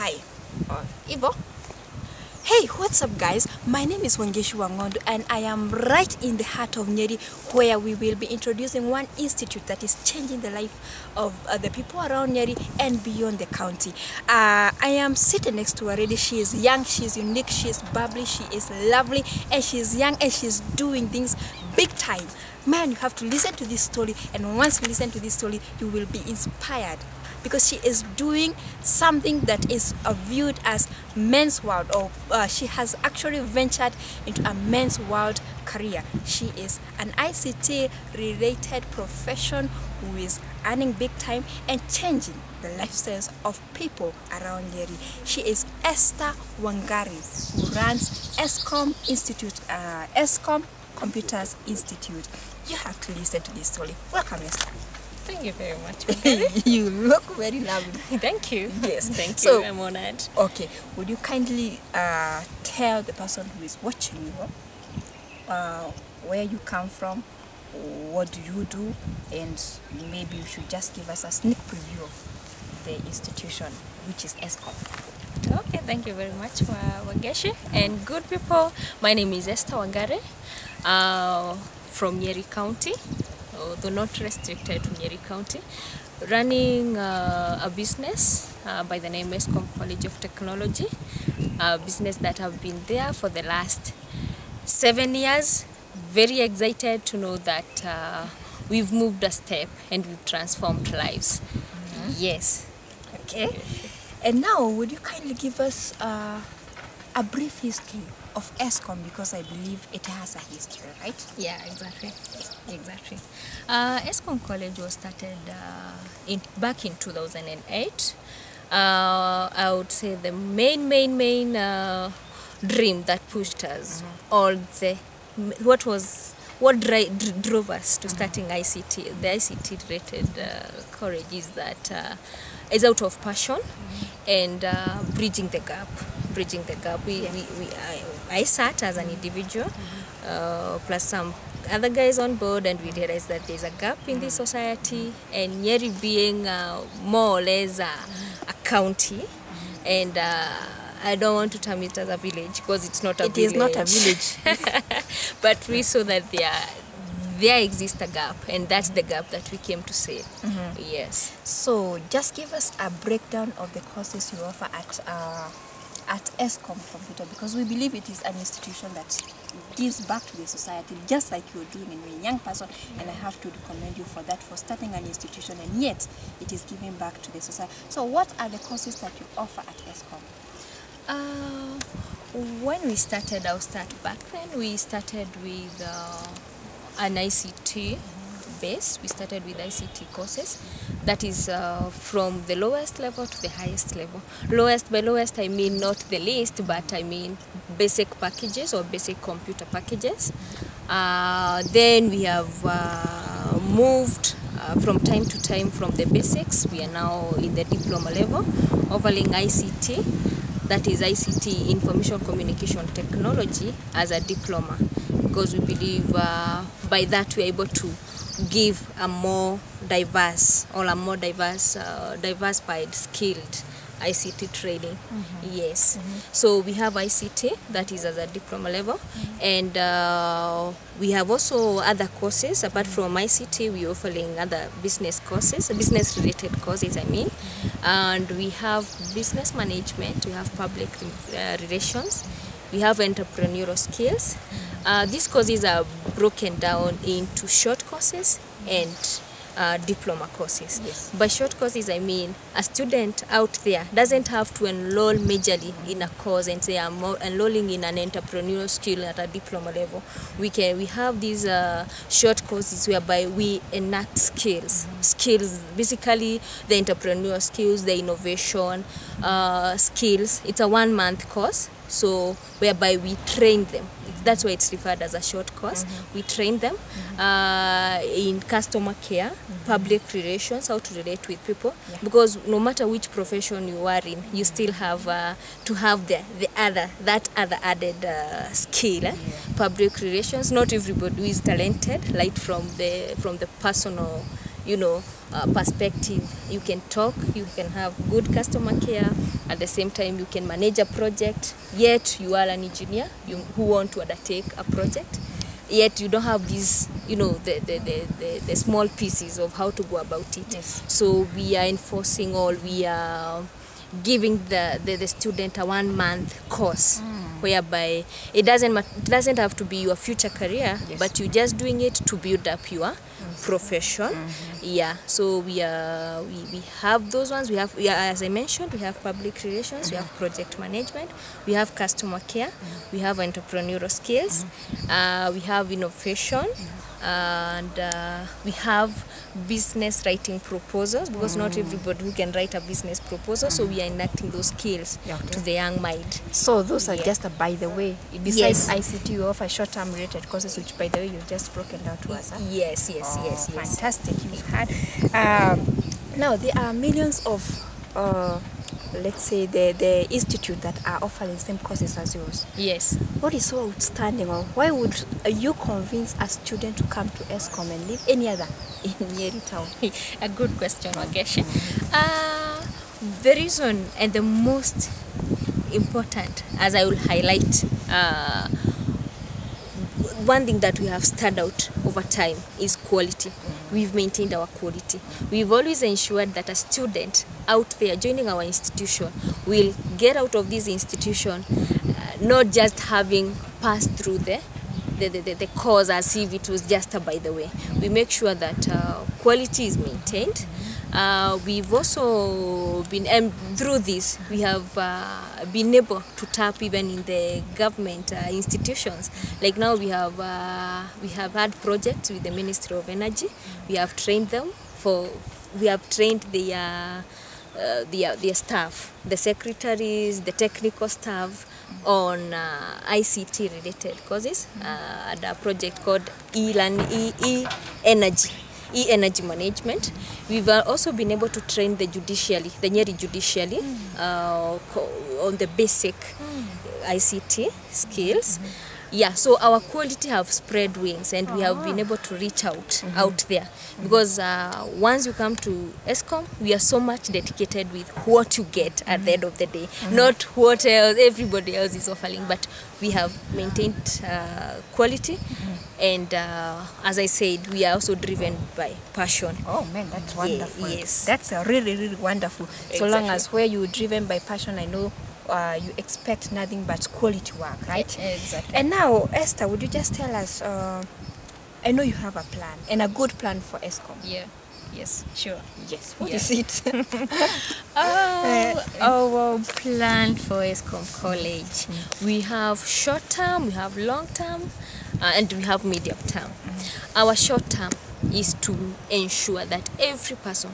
hi. Ivo. Hey, what's up guys? My name is Wangechi Wangondu and I am right in the heart of Nyeri, where we will be introducing one institute that is changing the life of the people around Nyeri and beyond the county. I am sitting next to her already. She is young, she is unique, she is bubbly, she is lovely, and she is young and she is doing things big time. Man, you have to listen to this story, and once you listen to this story, you will be inspired. Because she is doing something that is viewed as men's world, or she has actually ventured into a men's world career. She is an ICT related profession who is earning big time and changing the lifestyles of people around Nyeri. She is Esther Wangare, who runs Escom Institute, Escom Computers Institute. You have to listen to this story. Welcome, Esther. Thank you very much. You look very lovely. Thank you. Yes. Thank So, you. I'm honored. Okay. Would you kindly tell the person who is watching you where you come from, what do you do, and maybe you should just give us a sneak preview of the institution, which is Escom. Okay, thank you very much, Wangechi. And good people, my name is Esther Wangare from Nyeri County, although not restricted to Nyeri County, running a business by the name Escom College of Technology, a business that have been there for the last 7 years. Very excited to know that we've moved a step and we've transformed lives. Yes. Okay. And now, would you kindly give us a brief history of Escom, because I believe it has a history, right? Yeah, exactly. Escom College was started back in 2008. I would say the main dream that pushed us, or what drove us to starting ICT, the ICT related college, is that is out of passion and bridging the gap. I sat as an individual plus some other guys on board, and we realized that there's a gap in this society, and Nyeri being more or less a county, and I don't want to term it as a village because it's not a village. It is not a village. But we saw that there exists a gap, and that's the gap that we came to see. Yes. So just give us a breakdown of the courses you offer at Escom Computer, because we believe it is an institution that gives back to the society, just like you're doing, and you're a young person, and I have to commend you for that, for starting an institution, and yet it is giving back to the society. So what are the courses that you offer at Escom? When we started, I'll start back then, we started with an ICT base. We started with ICT courses. That is from the lowest level to the highest level. Lowest, by lowest I mean not the least, but I mean basic packages or basic computer packages. Then we have moved from time to time from the basics. We are now in the diploma level, offering ICT, that is ICT, Information Communication Technology, as a diploma, because we believe by that we are able to give a more diverse, or a more diversified, skilled ICT training. Yes. So we have ICT, that is as a diploma level, and we have also other courses. Apart from ICT, we are offering other business courses, business related courses I mean, and we have business management, we have public relations, we have entrepreneurial skills. These courses are broken down into short courses and diploma courses. Yes. By short courses, I mean a student out there doesn't have to enroll majorly in a course and say I'm enrolling in an entrepreneurial skill at a diploma level. We have these short courses whereby we enact skills, basically the entrepreneurial skills, the innovation skills. It's a 1-month course, so whereby we train them. That's why it's referred as a short course. We train them in customer care, public relations, how to relate with people. Because no matter which profession you are in, you still have to have that other added skill. Public relations. Not everybody is talented, like from the personal perspective. You can talk, you can have good customer care. At the same time, you can manage a project. Yet you are an engineer who want to undertake a project. Yet you don't have these, the small pieces of how to go about it. Yes. So we are enforcing we are giving the student a 1 month course, whereby it doesn't have to be your future career, Yes. but you're just doing it to build up your profession. Yeah, so we have those ones. We have, as I mentioned, we have public relations, we have project management, we have customer care, we have entrepreneurial skills, we have innovation, and we have business writing proposals, because not everybody who can write a business proposal, so we are enacting those skills to the young mind. So those are just by the way. Besides Yes. ICT, you offer short-term related courses, which by the way you've just broken down to us. Huh? Yes. Fantastic. You've had. Now there are millions of, let's say, the institute that are offering same courses as yours. Yes. What is so outstanding, or why would you convince a student to come to Escom and leave any other in Nyeri town? A good question, Wangechi. The reason and the most important, as I will highlight, one thing that we have stood out over time is quality. We've maintained our quality. We've always ensured that a student out there joining our institution will get out of this institution not just having passed through the course as if it was just a by the way. We make sure that quality is maintained. We've also been, and through this, we have been able to tap even in the government institutions. Like now we have had projects with the Ministry of Energy. We have trained them we have trained their staff, the secretaries, the technical staff on ICT related courses, and a project called e-energy management. We've also been able to train the Nyeri judiciary on the basic ICT skills. Yeah, so our quality have spread wings, and we have been able to reach out there, because once you come to Escom, we are so much dedicated with what you get at the end of the day, not what else everybody else is offering, but we have maintained quality, and as I said, we are also driven by passion. Oh man, that's wonderful. Yes. That's really, really wonderful. So long as where you're driven by passion, I know you expect nothing but quality work, right? Exactly. And now, Esther, would you just tell us, I know you have a plan, and a good plan for Escom. Yeah. Yes, sure. Yes. What is it? Our plan for Escom College, we have short term, we have long term, and we have medium term. Our short term is to ensure that every person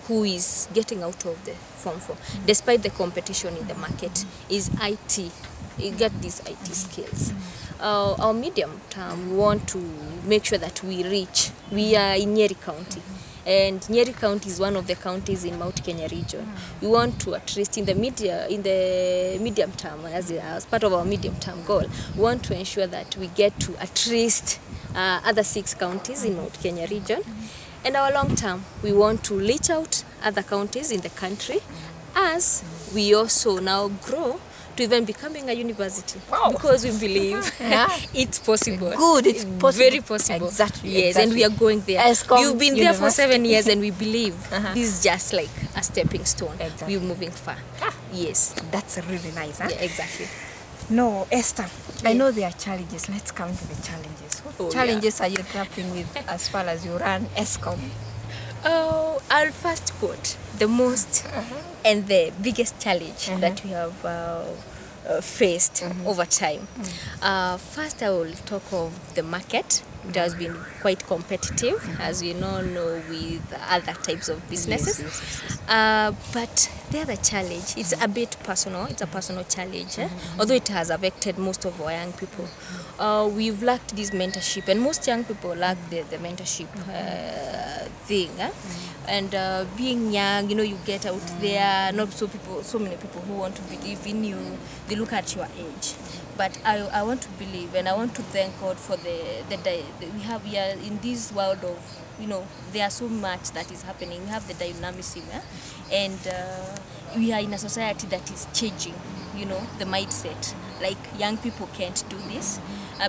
who is getting out of the Form 4, despite the competition in the market, is IT. You get these IT skills. Our medium term, we want to make sure that we are in Nyeri County. And Nyeri County is one of the counties in Mount Kenya region. We want to, at least in the medium term, as part of our medium term goal, we want to ensure that we get to at least other 6 counties in Mount Kenya region. And our long term, we want to reach out other counties in the country, as we also now grow to even becoming a university. Wow. Because we believe it's possible. Good, it's possible. Very possible. Exactly. Yes, exactly. and we are going there. Escom You've been there for University. 7 years, and we believe this is just like a stepping stone. Exactly. We're moving far. Yes. That's really nice, huh? Yeah, exactly. No, Esther, I know there are challenges. Let's come to the challenges. What challenges are you grappling with as far as you run Escom? Oh, I'll first quote the most and the biggest challenge that we have faced over time. First, I will talk of the market. It has been quite competitive, as we know with other types of businesses. But the other challenge, it's a bit personal. It's a personal challenge, although it has affected most of our young people. We've lacked this mentorship, and most young people lack the mentorship thing. And being young, you get out there, not so many people who want to believe in you. They look at your age. But I want to believe, and I want to thank God for we are in this world of you know, there's so much that is happening. We have the dynamism, and we are in a society that is changing, you know, the mindset. Like young people can't do this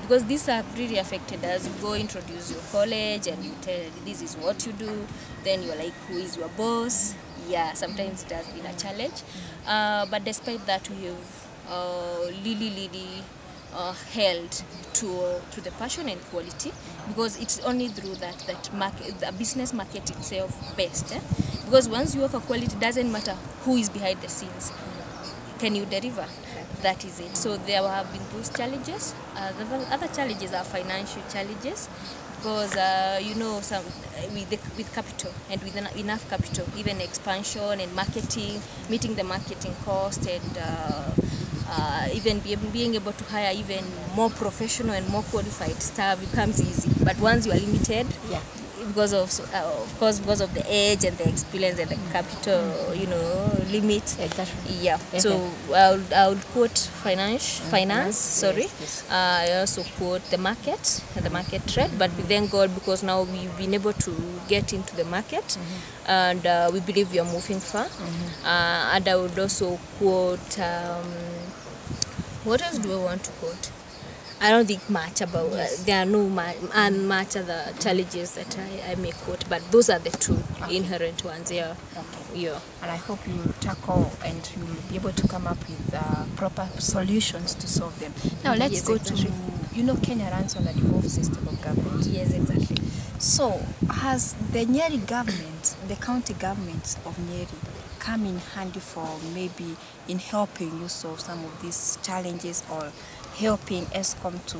because these have really affected us. You go introduce your college and you tell this is what you do. Then you're like, who is your boss? Yeah, sometimes it has been a challenge. But despite that, we have really held to the passion and quality, because it's only through that the business market itself best. Because once you have a quality, it doesn't matter who is behind the scenes. Can you deliver? That is it. So there have been those challenges. The other challenges are financial challenges, because you know, some with capital and with enough capital, even expansion and marketing, meeting the marketing cost, and even being able to hire even more professional and more qualified staff becomes easy. But once you are limited, because of course, because of the age and the experience and the capital, you know, limit. Exactly. Yeah. So I would quote finance. Sorry. Yes. I also quote the market trend. But we thank God, because now we've been able to get into the market, and we believe we are moving far. And I would also quote. What else do I want to quote? I don't think much about there are no much other challenges that I may quote, but those are the two inherent ones. Yeah. Okay. Yeah. And I hope you will tackle and you will be able to come up with proper solutions to solve them. Now let's go to, you know, Kenya runs on a devolved system of government. Yes, exactly. So has the Nyeri government, the county government of Nyeri, come in handy for maybe in helping you solve some of these challenges, or helping Escom to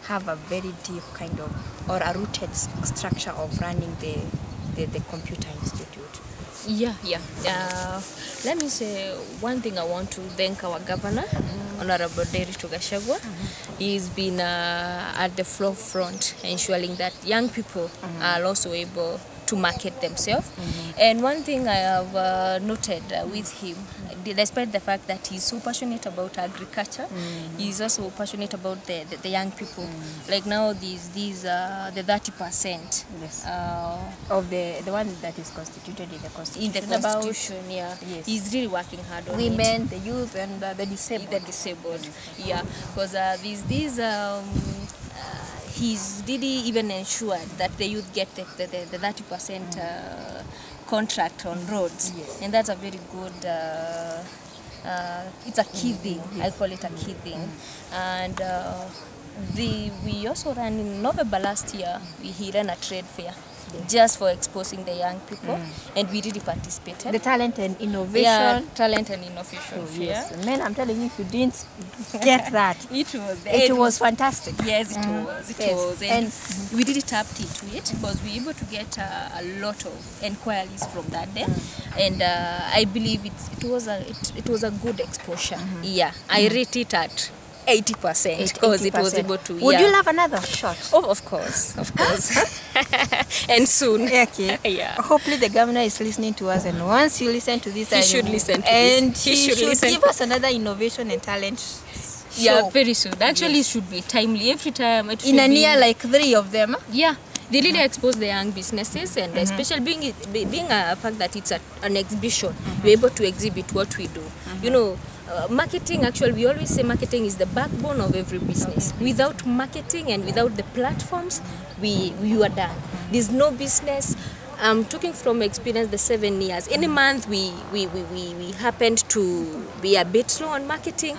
have a very deep kind of, or a rooted structure of running the computer institute? Yeah. Let me say one thing. I want to thank our governor, Honorable Derry Tugashagwa. He's been at the forefront, ensuring that young people are also able to market themselves. And one thing I have noted with him, despite the fact that he's so passionate about agriculture, he's also passionate about the young people. Like now, the 30%. Yes. Of the one that is constituted in the constitution. In the constitution, yes. He's really working hard on women, it. the youth, and the disabled. Yeah, because he's really even ensured that the youth get the 30% contract on roads. Yes. And that's a very good, it's a key thing. I call it a key thing. And we also ran in November last year, he ran a trade fair. Just for exposing the young people, and we really participated. The talent and innovation. Yeah, talent and innovation. Yes. Man, I'm telling you, if you didn't get that, it was fantastic. Yes, it was. And we really tapped into it, because we were able to get a lot of inquiries from that day. And I believe it was a good exposure. Yeah, I rate it at 80%, because it was able to. Would you love another shot? Oh, of course. And soon. Okay. Yeah. Hopefully the governor is listening to us, and once you listen to this, he should listen to this. And he should give us another innovation and talent show. Yeah, very soon. Actually, it should be timely. Every time it should in a year, like 3 of them. Yeah. They really expose the young businesses, and especially being a fact that it's an exhibition, we're able to exhibit what we do. You know, marketing, actually, we always say marketing is the backbone of every business. Without marketing and without the platforms, we are done. There's no business. I'm talking from experience, the 7 years. Any month we happened to be a bit slow on marketing,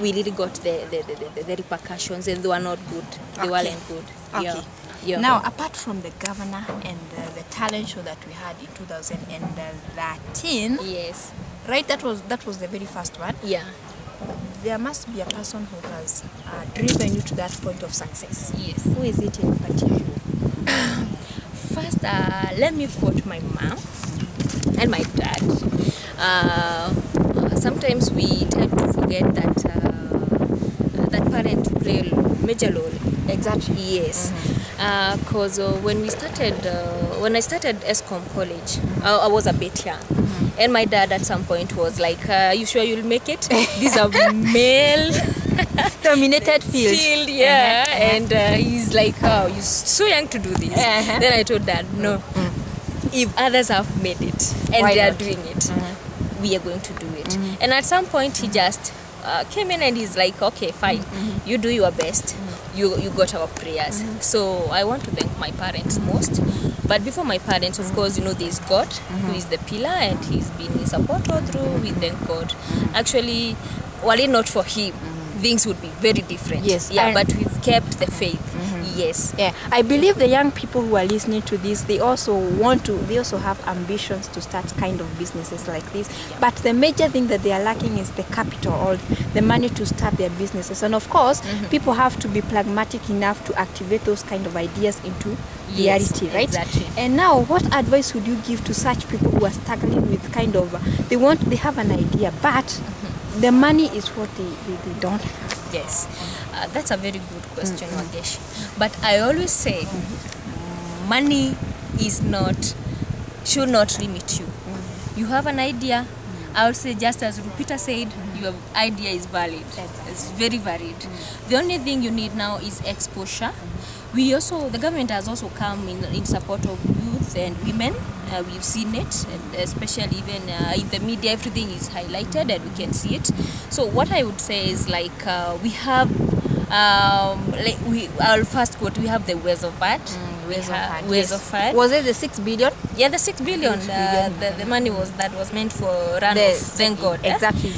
we really got the repercussions, and they were not good. They weren't good. Okay. Yeah. Now, apart from the governor and the talent show that we had in 2013, yes, right? That was the very first one. Yeah. There must be a person who has driven you to that point of success. Yes. Who is it in particular? First, let me quote my mom and my dad. Sometimes we tend to forget that that parents play a major role. Exactly. Yes. Because when I started Escom college, I was a bit young. And my dad at some point was like, you sure you'll make it? These are male Dominated field. yeah. And he's like, oh, you're so young to do this. Then I told Dad, no. If others have made it and Why they are not? doing it, we are going to do it. And at some point, he just came in and he's like, okay, fine, you do your best. You got our prayers. So I want to thank my parents most. But before my parents, of course, you know, there's God, who is the pillar, and he's been in support all through. We thank God. Actually, were it not for him, things would be very different. Yes. Yeah, And but we've kept the faith. Yes. yeah, I believe the young people who are listening to this, they also have ambitions to start kind of businesses like this. But the major thing that they are lacking is the capital or the money to start their businesses. And of course, people have to be pragmatic enough to activate those kind of ideas into reality, right? Exactly. And now, what advice would you give to such people who are struggling with kind of, they have an idea, but the money is what they don't have? Yes, that's a very good question, Wangechi. But I always say, money should not limit you. You have an idea. I would say, just as Rupita said, your idea is valid. It's very valid. The only thing you need now is exposure. The government has also come in support of youth and women. We've seen it, and especially even in the media, everything is highlighted and we can see it. So what I would say is we have, I'll first quote, we have the ways of art. Ways of art. Was it the 6 billion? Yeah, the 6 billion. The money was meant for thank God. Exactly.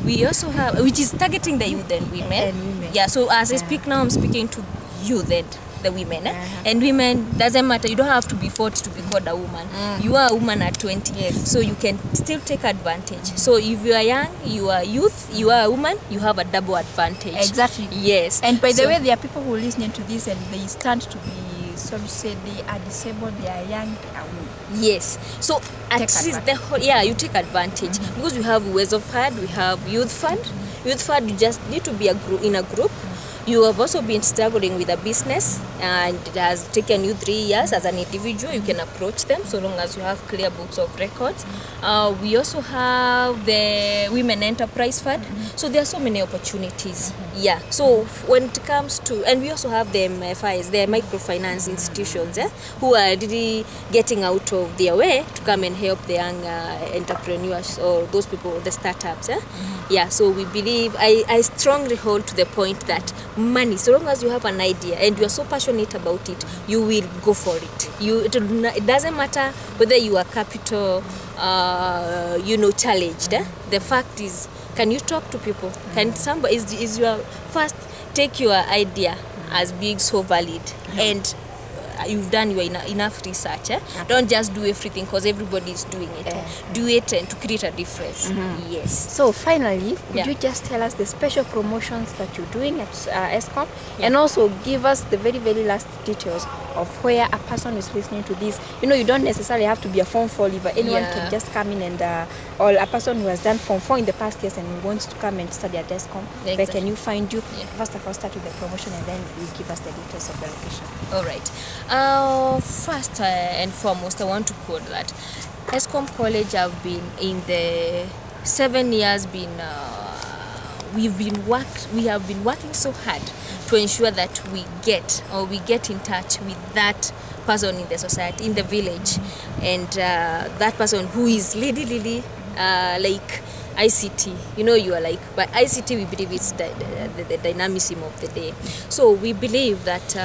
We also have, which is targeting the youth and women. Yeah, so as I speak now, I'm speaking to youth and the women. And women, doesn't matter, you don't have to be 40 to be called a woman. You are a woman at 20, so you can still take advantage. So if you are young, you are youth, you are a woman, you have a double advantage. Exactly. Yes. And by the way, there are people who are listening to this and they stand to be, so to say, they are disabled, they are young, they are women. Yes. So at least you take advantage because we have ways of hard, we have youth fund. Youth fund, you just need to be in a group. You have also been struggling with a business and it has taken you 3 years as an individual. You can approach them so long as you have clear books of records. We also have the Women Enterprise Fund. So there are so many opportunities. Yeah. So when it comes to, and we also have the MFIs, the microfinance institutions, who are really getting out of their way to come and help the young entrepreneurs or those people, the startups. Yeah. So we believe, I strongly hold to the point that money, so long as you have an idea and you are so passionate about it, you will go for it. It doesn't matter whether you are capital challenged. The fact is, can you talk to people? Can somebody is your first take your idea as being so valid and you've done your enough research. Don't just do everything because everybody is doing it. Do it and to create a difference. Yes. So finally, could you just tell us the special promotions that you're doing at Escom, and also give us the very, very last details of where a person is listening to this? You know, you don't necessarily have to be a Form 4 leaver. Anyone can just come in and, or a person who has done Form 4 in the past years and wants to come and study at Escom, where can you find you? First of all, start with the promotion and then you give us the details of the location. All right. First and foremost, I want to quote that Escom College have been in the 7 years we have been working so hard to ensure that we get in touch with that person in the society, in the village, and that person who is really like ICT. You are like, but ICT, we believe it's the dynamism of the day. So we believe that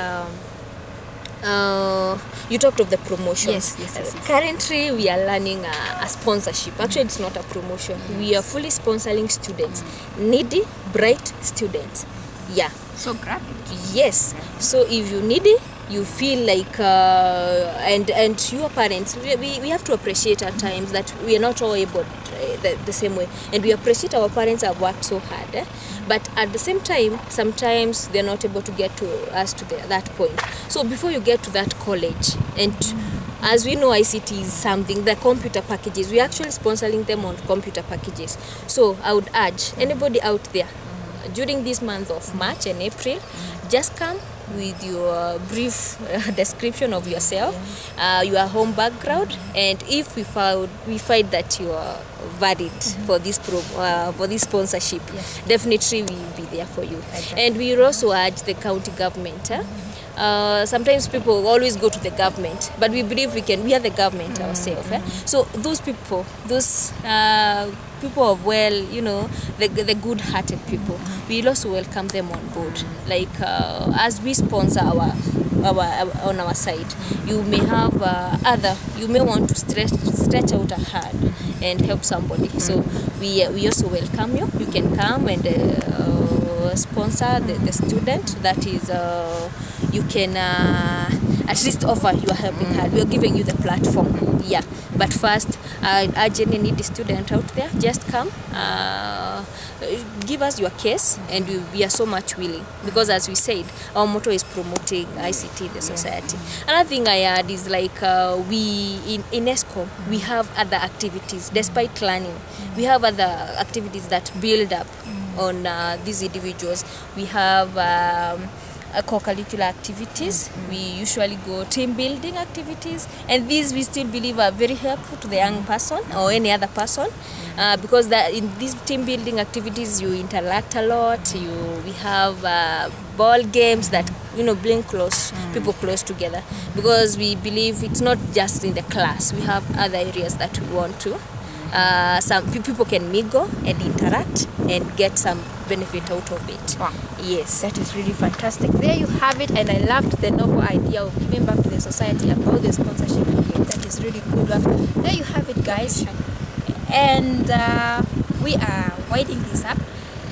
you talked of the promotions. Yes. Currently, we are learning a sponsorship. Actually, it's not a promotion. We are fully sponsoring students, needy, bright students. Yeah. So grab it. Yes. So if you needy, you feel like, and your parents, we have to appreciate at times that we are not all able the same way, and we appreciate our parents have worked so hard. But at the same time, sometimes they're not able to get to us to that point. So before you get to that college, and as we know, ICT is something, the computer packages, we're actually sponsoring them on computer packages. So I would urge anybody out there, during this month of March and April, just come with your brief description of yourself, your home background, and if we find that you are valid for this for this sponsorship, definitely we will be there for you. Exactly. And we will also urge the county government. Sometimes people always go to the government, but we believe we are the government ourselves. So those people, people of the good-hearted people, we will also welcome them on board. Like as we sponsor on our side, you may have you may want to stretch out a hand and help somebody. So we also welcome you. You can come and sponsor the student. That is, you can at least offer your helping hand. We are giving you the platform. Yeah, but first, I urge any student out there, just come, give us your case, and we are so much willing, because as we said, our motto is promoting ICT in the society. Another thing I add is like we in Escom, we have other activities. Despite learning, we have other activities that build up on these individuals. We have co-curricular activities. We usually go team building activities, and these we still believe are very helpful to the young person or any other person, because in these team building activities you interact a lot. We have ball games that bring people close together, because we believe it's not just in the class. We have other areas that we want to. Some people can mingle and interact and get some benefit out of it. Wow. Yes, that is really fantastic. There you have it, and I loved the novel idea of giving back to the society about the sponsorship. That is really good work. There you have it, guys, and we are winding this up.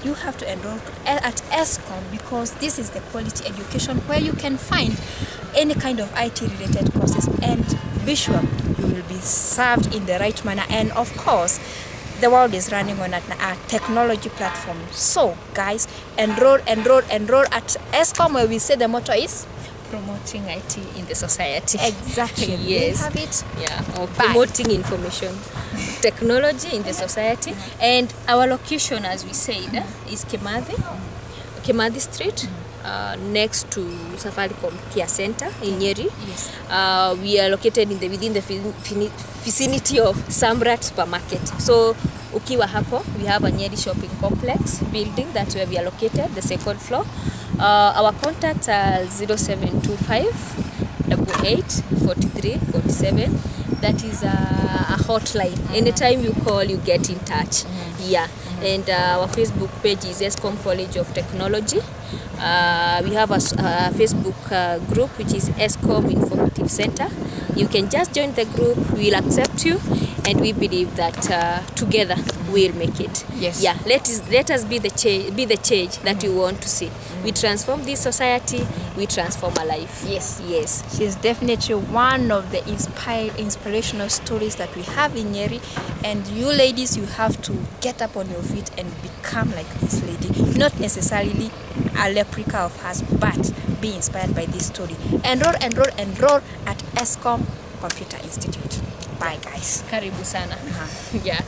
You have to enroll at Escom, because this is the quality education where you can find any kind of IT related courses, and be sure you will be served in the right manner. And of course, the world is running on a technology platform. So guys, enroll at Escom, where we say the motto is promoting IT in the society. Exactly. Yes. You have it. Yeah. Or promoting information technology in the society. And our location, as we said, is Kimathi Street, next to Safaricom Care Center in Nyeri. Yes. We are located within the vicinity of Samrat Supermarket. So ukiwa hapo, we have a Nyeri shopping complex building. That's where we are located, the second floor. Our contacts are 0725 88 43 47. That is a hotline. Anytime you call, you get in touch. Yeah. And our Facebook page is Escom College of Technology. We have a Facebook group, which is Escom Informative Center. You can just join the group. We'll accept you, and we believe that together we'll make it. Yes. Yeah. Let us be the change that we want to see. We transform this society. We transform our life. Yes. Yes. She's definitely one of the inspirational stories that we have in Nyeri. And you ladies, you have to get up on your feet and become like this lady. Not necessarily a replica of hers, but be inspired by this story. Enroll at Escom Computer Institute. Bye, guys. Karibu sana. Yeah.